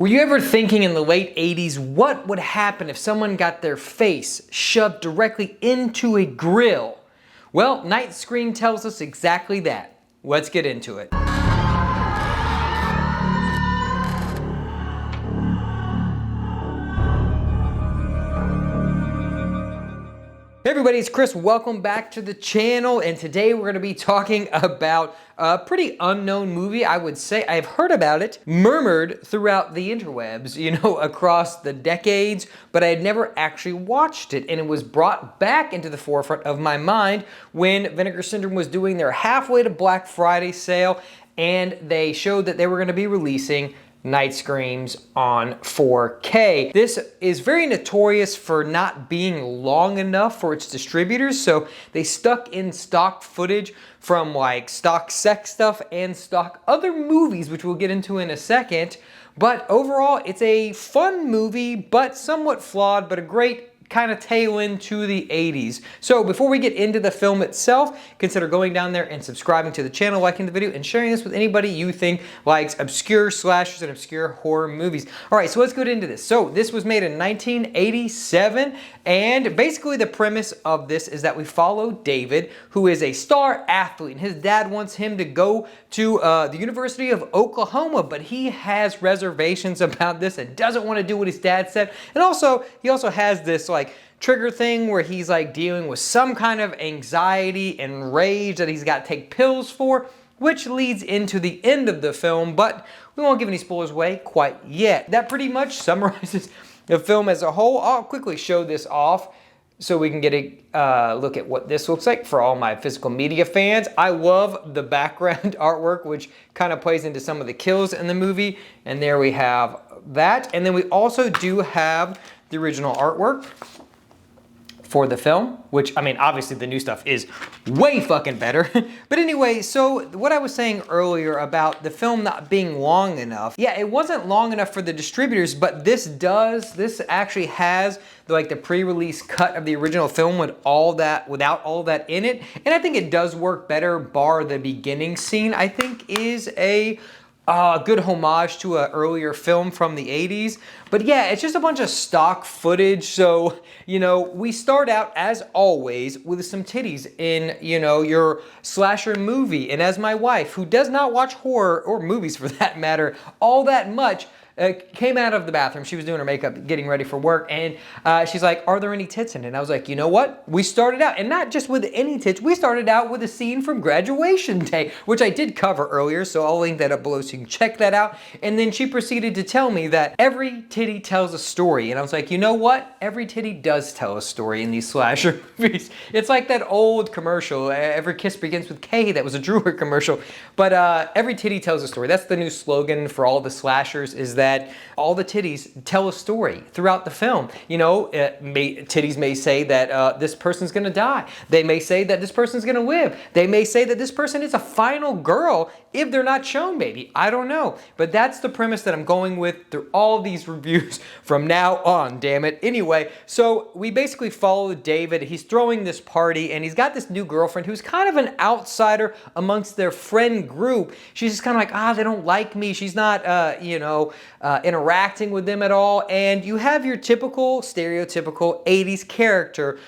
Were you ever thinking in the late 80s what would happen if someone got their face shoved directly into a grill? Well, Night Screen tells us exactly that. Let's get into it. Hey everybody, it's Chris. Welcome back to the channel, and today we're going to be talking about a pretty unknown movie, I would say. I've heard about it, murmured throughout the interwebs, across the decades, but I had never actually watched it, and it was brought back into the forefront of my mind when Vinegar Syndrome was doing their halfway to Black Friday sale, and they showed that they were going to be releasing Night Screams on 4K. This is very notorious for not being long enough for its distributors, so they stuck in stock footage from like stock sex stuff and stock other movies, which we'll get into in a second. But overall, it's a fun movie, but somewhat flawed, but a great kind of tail into the 80s. So before we get into the film itself, consider going down there and subscribing to the channel, liking the video, and sharing this with anybody you think likes obscure slashers and obscure horror movies. All right, so let's get into this. So this was made in 1987, and basically the premise of this is that we follow David, who is a star athlete, and his dad wants him to go to the University of Oklahoma, but he has reservations about this and doesn't want to do what his dad said. And also, he also has this like trigger thing where he's like dealing with some kind of anxiety and rage that he's got to take pills for, which leads into the end of the film, but we won't give any spoilers away quite yet. That pretty much summarizes the film as a whole. I'll quickly show this off so we can get a look at what this looks like for all my physical media fans. I love the background artwork, which kind of plays into some of the kills in the movie. And there we have that. And then we also do have the original artwork for the film, which, I mean, obviously the new stuff is way fucking better. But anyway, so what I was saying earlier about the film not being long enough, yeah, it wasn't long enough for the distributors, but this actually has like the pre-release cut of the original film with without all that in it. And I think it does work better, bar the beginning scene, I think is a good homage to an earlier film from the 80s. But yeah, it's just a bunch of stock footage. So, we start out as always with some titties in, your slasher movie. And as my wife, who does not watch horror or movies for that matter all that much, came out of the bathroom. She was doing her makeup, getting ready for work, and she's like, "Are there any tits in it?" And I was like, you know what? We started out, and not just with any tits, we started out with a scene from Graduation Day, which I did cover earlier, so I'll link that up below so you can check that out. And then she proceeded to tell me that every titty tells a story, and I was like, you know what? Every titty does tell a story in these slasher movies. It's like that old commercial, "Every Kiss Begins with K," that was a Drewer commercial, but every titty tells a story. That's the new slogan for all the slashers, is that all the titties tell a story throughout the film. Titties may say that this person's gonna die. They may say that this person's gonna live. They may say that this person is a final girl if they're not shown, maybe. I don't know. But that's the premise that I'm going with through all these reviews from now on, damn it. Anyway, so we basically follow David. He's throwing this party, and he's got this new girlfriend who's kind of an outsider amongst their friend group. She's just kind of like, they don't like me. She's not, interacting with them at all. And you have your typical, stereotypical 80s character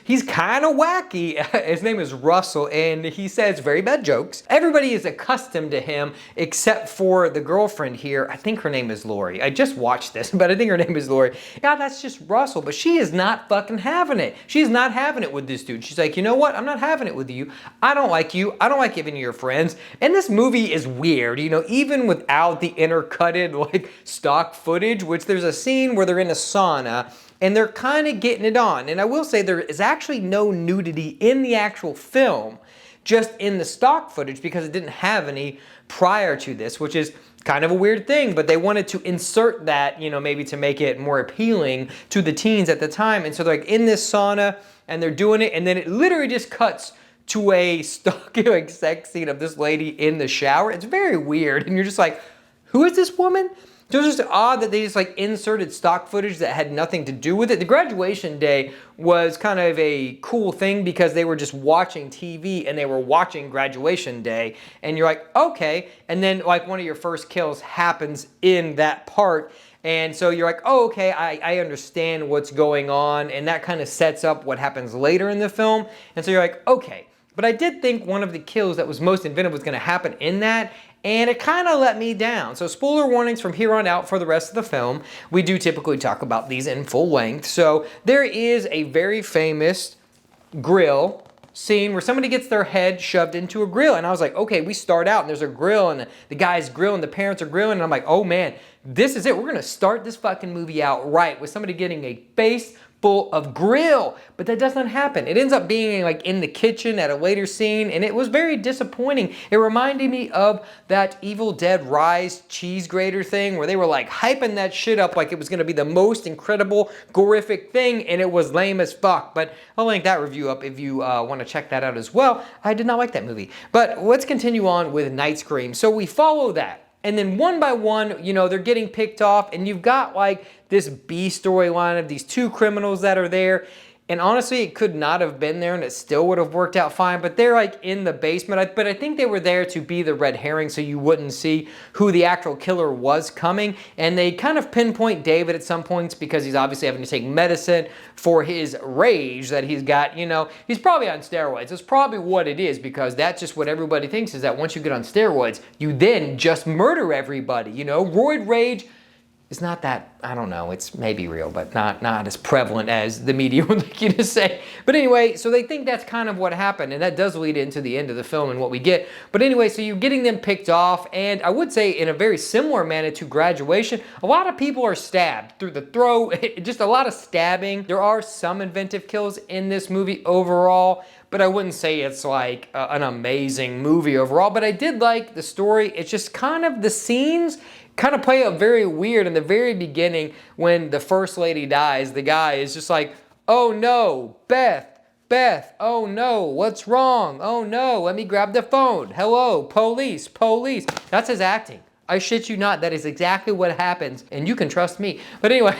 he's kind of wacky. His name is Russell, and he says very bad jokes. Everybody is accustomed to him except for the girlfriend here. I think her name is Lori. I just watched this, but I think her name is Lori. Yeah, that's just Russell, but she is not fucking having it. She's not having it with this dude. She's like, you know what? I'm not having it with you. I don't like you. I don't like even your friends. And this movie is weird, even without the intercutted like stock footage, which there's a scene where they're in a sauna and they're kind of getting it on. And I will say there is actually no nudity in the actual film, just in the stock footage, because it didn't have any prior to this, which is kind of a weird thing, but they wanted to insert that, maybe to make it more appealing to the teens at the time. And so they're like in this sauna and they're doing it, and then it literally just cuts to a stock sex scene of this lady in the shower. It's very weird, and you're just like, who is this woman? So it was just odd that they just like inserted stock footage that had nothing to do with it. The graduation day was kind of a cool thing because they were just watching TV and they were watching graduation day, and you're like, okay. And then like one of your first kills happens in that part. And so you're like, oh, okay, I understand what's going on. And that kind of sets up what happens later in the film. And so you're like, okay. But I did think one of the kills that was most inventive was going to happen in that. And it kind of let me down. So spoiler warnings from here on out for the rest of the film. We do typically talk about these in full length. So there is a very famous grill scene where somebody gets their head shoved into a grill. And I was like, okay, we start out and there's a grill and the guy's grilling, the parents are grilling. And I'm like, oh man, this is it. We're going to start this fucking movie out right with somebody getting a face full of grill, but that does not happen. It ends up being like in the kitchen at a later scene, and it was very disappointing. It reminded me of that Evil Dead Rise cheese grater thing where they were like hyping that shit up like it was gonna be the most incredible, horrific thing, and it was lame as fuck. But I'll link that review up if you want to check that out as well. I did not like that movie. But let's continue on with Night Scream. So we follow that. And then one by one, you know, they're getting picked off, and you've got like this B storyline of these two criminals that are there. And honestly, it could not have been there and it still would have worked out fine. But they're like in the basement. But I think they were there to be the red herring so you wouldn't see who the actual killer was coming. And they kind of pinpoint David at some points because he's obviously having to take medicine for his rage that he's got. You know, he's probably on steroids. That's probably what it is, because that's just what everybody thinks, is that once you get on steroids, you then just murder everybody. You know, roid rage is not that, I don't know, it's maybe real, but not as prevalent as the media would like you to say. But anyway, so they think that's kind of what happened, and that does lead into the end of the film and what we get. But anyway, so you're getting them picked off, and I would say in a very similar manner to Graduation, a lot of people are stabbed through the throat, just a lot of stabbing. There are some inventive kills in this movie overall, but I wouldn't say it's like an amazing movie overall. But I did like the story. It's just kind of the scenes kind of play out very weird. In the very beginning, when the first lady dies, the guy is just like, oh no, Beth, oh no, what's wrong? Oh no, let me grab the phone. Hello, police. That's his acting. I shit you not, that is exactly what happens, and you can trust me. But anyway,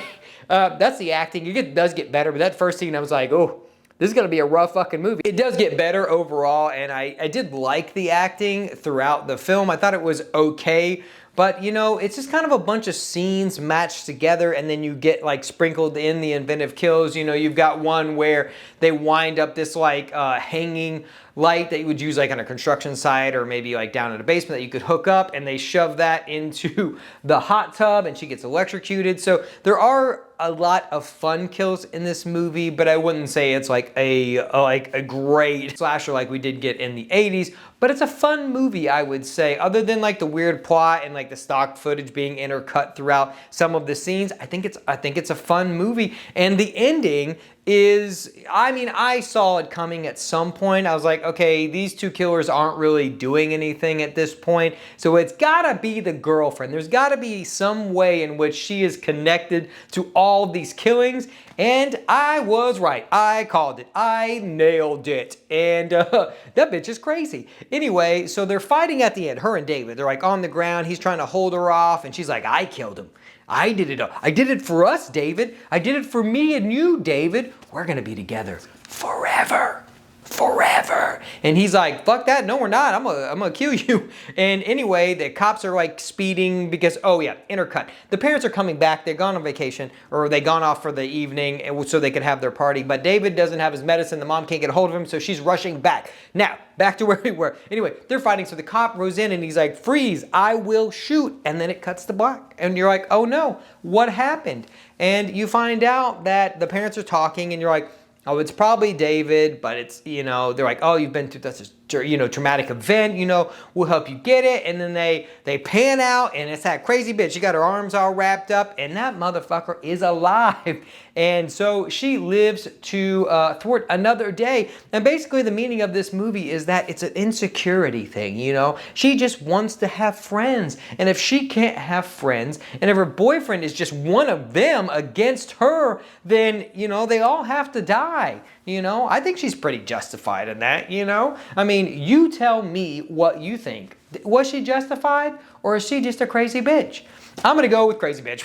that's the acting. It does get better, but that first scene I was like, oh, this is gonna be a rough fucking movie. It does get better overall, and I did like the acting throughout the film. I thought it was okay. But, you know, it's just kind of a bunch of scenes matched together, and then you get like sprinkled in the inventive kills. You know, you've got one where they wind up this like hanging light that you would use like on a construction site or maybe like down in a basement that you could hook up, and they shove that into the hot tub and she gets electrocuted. So there are a lot of fun kills in this movie, but I wouldn't say it's like a great slasher like we did get in the 80s. But it's a fun movie, I would say. Other than like the weird plot and like the stock footage being intercut throughout some of the scenes, I think it's a fun movie. And the ending is, I mean, I saw it coming at some point. I was like, okay, these two killers aren't really doing anything at this point, so it's gotta be the girlfriend. There's gotta be some way in which she is connected to all of these killings, and I was right. I called it. I nailed it. And that bitch is crazy. Anyway, so they're fighting at the end, her and David. They're like on the ground. He's trying to hold her off, and she's like, I killed him. I did it. I did it for us, David. I did it for me and you, David. We're gonna be together forever. Forever. And he's like, fuck that, no we're not, I'm gonna kill you. And anyway, the cops are like speeding because, oh yeah, intercut. The parents are coming back, they're gone on vacation, or they gone off for the evening so they could have their party, but David doesn't have his medicine, the mom can't get a hold of him, so she's rushing back. Now, back to where we were. Anyway, they're fighting, so the cop rows in and he's like, freeze, I will shoot. And then it cuts to black. And you're like, oh no, what happened? And you find out that the parents are talking and you're like, oh, it's probably David, but it's, you know, they're like, oh, you've been through this, you know, traumatic event, you know, we'll help you get it. And then they pan out and it's that crazy bitch. She got her arms all wrapped up and that motherfucker is alive. And so she lives to thwart another day. And basically the meaning of this movie is that it's an insecurity thing, you know. She just wants to have friends. And if she can't have friends, and if her boyfriend is just one of them against her, then, you know, they all have to die. You know, I think she's pretty justified in that, you know. I mean, you tell me what you think. Was she justified or is she just a crazy bitch? I'm gonna go with crazy bitch.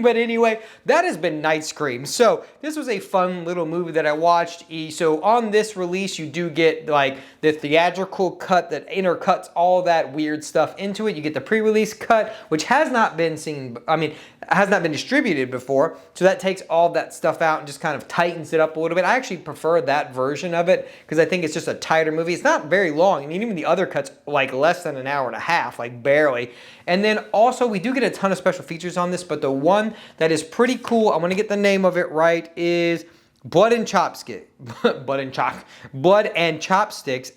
But anyway, that has been Night Scream. So this was a fun little movie that I watched. So on this release, you do get like the theatrical cut that intercuts all that weird stuff into it. You get the pre-release cut, which has not been has not been distributed before. So that takes all that stuff out and just kind of tightens it up a little bit. I actually prefer that version of it because I think it's just a tighter movie. It's not very long. I mean, even the other cut's like less than an hour and a half, like barely. And then also we do get a ton of special features on this, but the one that is pretty cool, I'm gonna get the name of it right, is Blood and Chopsticks,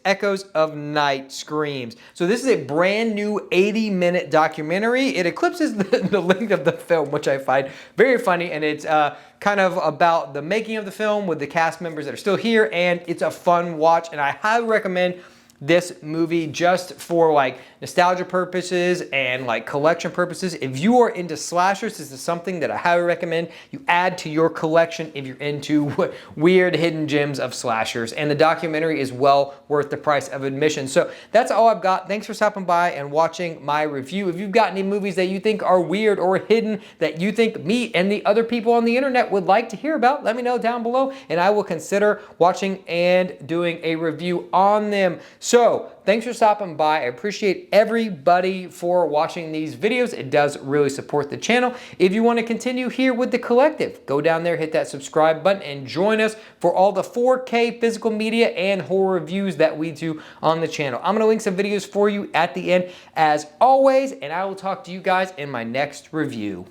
Echoes of Night Screams. So this is a brand new 80-minute documentary. It eclipses the length of the film, which I find very funny, and it's kind of about the making of the film with the cast members that are still here, and it's a fun watch, and I highly recommend this movie just for like nostalgia purposes and like collection purposes. If you are into slashers, this is something that I highly recommend you add to your collection if you're into weird hidden gems of slashers. And the documentary is well worth the price of admission. So that's all I've got. Thanks for stopping by and watching my review. If you've got any movies that you think are weird or hidden that you think me and the other people on the internet would like to hear about, let me know down below and I will consider watching and doing a review on them. So thanks for stopping by. I appreciate everybody for watching these videos. It does really support the channel. If you want to continue here with the collective, go down there, hit that subscribe button, and join us for all the 4K physical media and horror reviews that we do on the channel. I'm going to link some videos for you at the end as always, and I will talk to you guys in my next review.